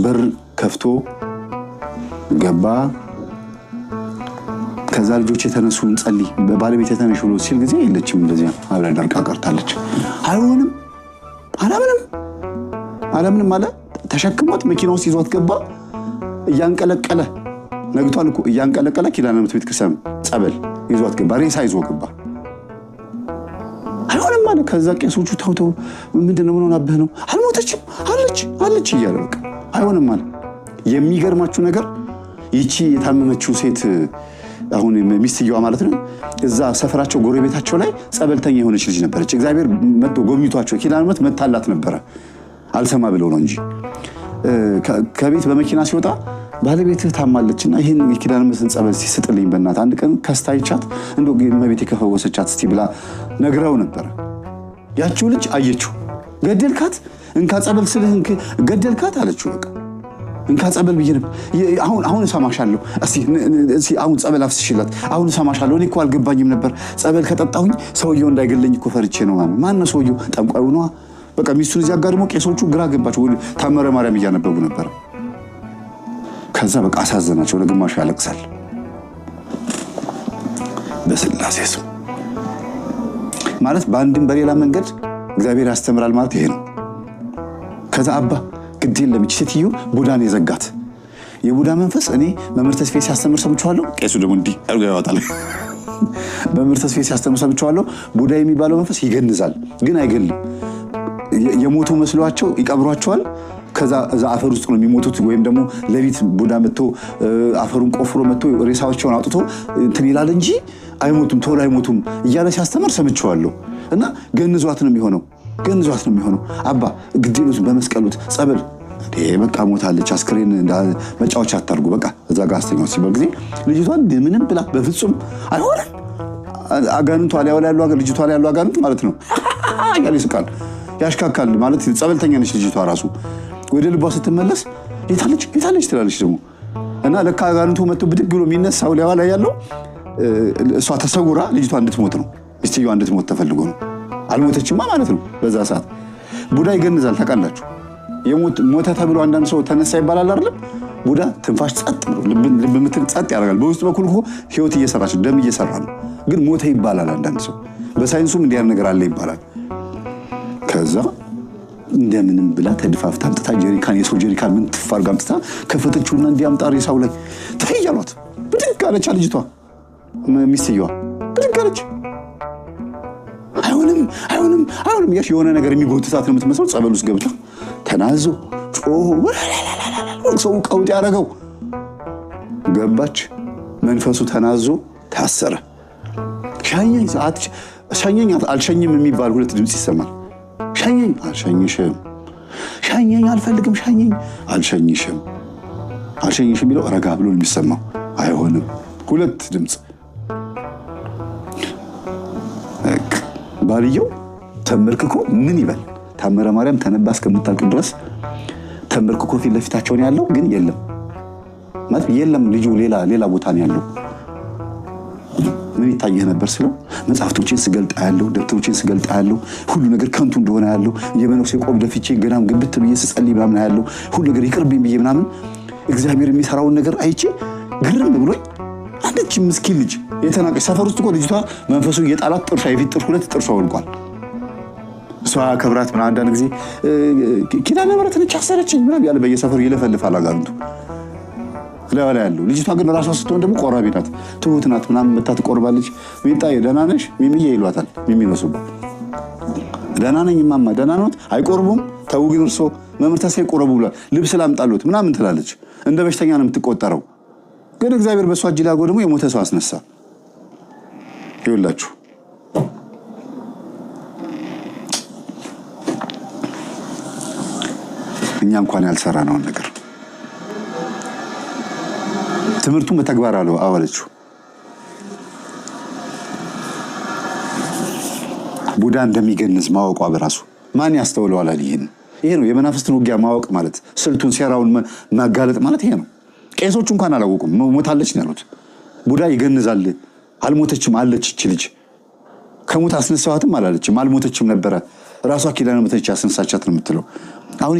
በር ከፍቶ ገባ። ከዛ ልጆች የተነሱ እንጸልይ ባለቤት የተነሽ ብሎ ሲል ጊዜ የለችም እንደዚያ አብራ ደርቃ ቀርታለች። አይሆንም አለምንም አለ። ተሸክሞት መኪና ውስጥ ይዟት ገባ። እያንቀለቀለ ነግቷል እኮ እያንቀለቀለ ኪዳነ ምሕረት ቤተክርስቲያን ጸበል ይዟት ገባ። ሬሳ ይዞ ገባ። አይሆንም አለ። ከዛ ቄሶቹ ተውተው ምንድነው ምን ሆናብህ ነው? አልሞተችም አለች እያለ በቃ አይሆንም አለ። የሚገርማችሁ ነገር ይቺ የታመመችው ሴት አሁን ሚስትየዋ ማለት ነው እዛ ሰፈራቸው ጎረቤታቸው ላይ ጸበልተኛ የሆነች ልጅ ነበረች። እግዚአብሔር መጥቶ ጎብኝቷቸው ኪዳነ ምሕረት መታላት ነበረ። አልሰማ ብለው ነው እንጂ ከቤት በመኪና ሲወጣ ባለቤትህ ታማለችና ይሄን የኪዳነ ምሕረትን ጸበል ሲስጥልኝ በእናትህ አንድ ቀን ከስታይቻት እንደው እመቤቴ ከፈወሰቻት እስቲ ብላ ነግራው ነበር። ያቺው ልጅ አየችው። ገደልካት እንካ ጸበል ስልህ ገደልካት አለችው። በቃ እንካ ጸበል ብዬ ነበር አሁን እሰማሻለሁ። እስቲ አሁን ጸበል አፍስሽላት አሁን እሰማሻለሁ። እኔ እኮ አልገባኝም ነበር ጸበል ከጠጣሁኝ ሰውየው እንዳይገለኝ እኮ ፈርቼ ነው። ማን ነው ሰውየው? ጠንቋዩ ነዋ። በቃ ሚስቱን እዚያ ጋር ደግሞ ቄሶቹ ግራ ገባቸው። ታምረ ማርያም እያነበቡ ነበር። ከዛ በቃ አሳዘናቸው። ለግማሹ ያለቅሳል። በስላሴ ስም ማለት በአንድም በሌላ መንገድ እግዚአብሔር ያስተምራል ማለት ይሄ ነው። ከዛ አባ ግድ የለም ይህች ሴትዮ ቡዳን የዘጋት የቡዳ መንፈስ እኔ መምህር ተስፋዬ ሲያስተምር ሰምቼዋለሁ። ቄሱ ደግሞ እንዲህ አድርጎ ያወጣል። መምህር ተስፋዬ ሲያስተምር ሰምቼዋለሁ። ቡዳ የሚባለው መንፈስ ይገንዛል ግን አይገልም። የሞቱ መስሏቸው ይቀብሯቸዋል። ከዛ አፈር ውስጥ ነው የሚሞቱት። ወይም ደግሞ ለሊት ቡዳ መጥቶ አፈሩን ቆፍሮ መጥቶ ሬሳዎቻቸውን አውጥቶ እንትን ይላል እንጂ አይሞቱም፣ ቶሎ አይሞቱም እያለ ሲያስተምር ሰምቼዋለሁ። እና ገንዟት ነው የሚሆነው አባ ግዴሉት በመስቀሉት ጸበል በቃ ሞታለች። አስክሬን መጫወቻ አታርጉ በቃ እዛ ጋር አስተኛው ሲባል ጊዜ ልጅቷን ምንም ብላ በፍጹም አይሆንም። አጋንንቷ ላይ ያለው ልጅቷ ላይ ያለው አጋንንት ማለት ነው ያለ ይስቃል ያሽካካል ማለት ጸበልተኛ ነች ልጅቷ ራሱ። ወደ ልቧ ስትመለስ የታለች ትላለች ደግሞ እና ለካ አጋንንቱ መጥቶ ብድግ ብሎ የሚነሳው ላይ ያለው እሷ ተሰውራ ልጅቷ እንድትሞት ነው። ሚስትየዋ እንድትሞት ተፈልጎ ነው። አልሞተችማ ማለት ነው። በዛ ሰዓት ቡዳ ይገንዛል ታውቃላችሁ። ሞተ ተብሎ አንዳንድ ሰው ተነሳ ይባላል አይደል? ቡዳ ትንፋሽ ጸጥ ብሎ ልብ ምትል ጸጥ ያደርጋል። በውስጥ በኩል እኮ ህይወት እየሰራች ደም እየሰራ ነው። ግን ሞተ ይባላል አንዳንድ ሰው። በሳይንሱም እንዲያ ነገር አለ ይባላል። ከዛ እንደምንም ብላ ተድፋፍታ አምጥታ ጀሪካን የሰው ጀሪካን ምን ትፋርጋ አምጥታ ከፈተችውና እንዲያምጣ ሬሳው ላይ ተያያሏት። ብድግ አለች ልጅቷ ሚስትየዋ ብድግ አለች። አይሆንም ያሽ የሆነ ነገር የሚጎትታት ነው የምትመስለው። ጸበል ውስጥ ገብታ ተናዞ ጮሆ ሰው ቀውጥ ያደረገው ገባች። መንፈሱ ተናዞ ታሰረ። ሻኘኝ አልሸኝም የሚባል ሁለት ድምፅ ይሰማል። ሻኘኝ አልሸኝሽም፣ ሻኘኝ አልፈልግም፣ ሻኘኝ አልሸኝሽም የሚለው ረጋ ብሎ የሚሰማው አይሆንም። ሁለት ድምፅ። ባልየው ተመርክኮ ምን ይበል? ታምረ ማርያም ተነባ እስከምታልቅ ድረስ ተመርክኮ ፊት ለፊታቸውን ያለው ግን የለም ማለት የለም። ልጁ ሌላ ቦታ ነው ያለው። ምን ይታየህ ነበር ስለው መጽሐፍቶችን ስገልጥ ያለው ደብተሮችን ስገልጥ ያለው ሁሉ ነገር ከንቱ እንደሆነ ያለው የመነኩሴ ቆብ ደፍቼ ገናም ግብት ብዬ ስጸልይ ምናምን ያለው ሁሉ ነገር ይቅርብኝ ብዬ ምናምን እግዚአብሔር የሚሰራውን ነገር አይቼ ግርም ብሎኝ አንደች ምስኪን ልጅ የተናቀች ሰፈር ውስጥ እኮ ልጅቷ መንፈሱ እየጣላት ጥርሷ የፊት ጥርስ ሁለት ጥርሷ ወልቋል። እሷ ከብራት ምናምን አንዳንድ ጊዜ ኪዳነ ምሕረት ነች አሰረችኝ ምናምን ያለ በየሰፈሩ ይለፈልፋል አጋንንቱ ላይ ያለው። ልጅቷ ግን ራሷ ስትሆን ደግሞ ቆራቢ ናት፣ ትሁት ናት ምናምን መታ ትቆርባለች። ሚጣዬ ደህና ነሽ ሚሚዬ ይሏታል። ሚሚ ነው ስሙ። ደህና ነኝ ማማ ደህና ነዎት? አይቆርቡም። ተው ግን እርሶ መምህር ተስፋዬ ቆረቡ ብሏል። ልብስ ላምጣልዎት ምናምን ትላለች። እንደ በሽተኛ ነው የምትቆጠረው። ግን እግዚአብሔር በሷ እጅ ላይ ደግሞ የሞተ ሰው አስነሳ። ይኸውላችሁ እኛ እንኳን ያልሰራነውን ነገር ትምህርቱን በተግባር አዋለችው። ቡዳ እንደሚገንዝ ማወቋ በራሱ ማን ያስተውለዋል? ይሄ ነው የመናፍስትን ውጊያ ማወቅ ማለት፣ ስልቱን ሴራውን ማጋለጥ ማለት ይሄ ነው። ቄሶቹ እንኳን አላወቁም። ሞታለች ነው ያሉት። ቡዳ ይገንዛል። አልሞተችም አለች እቺ ልጅ። ከሞት አስነሳዋትም አላለችም። አልሞተችም ነበረ ራሷ ኪዳነ ምሕረት ያስነሳቻት ነው የምትለው። አሁን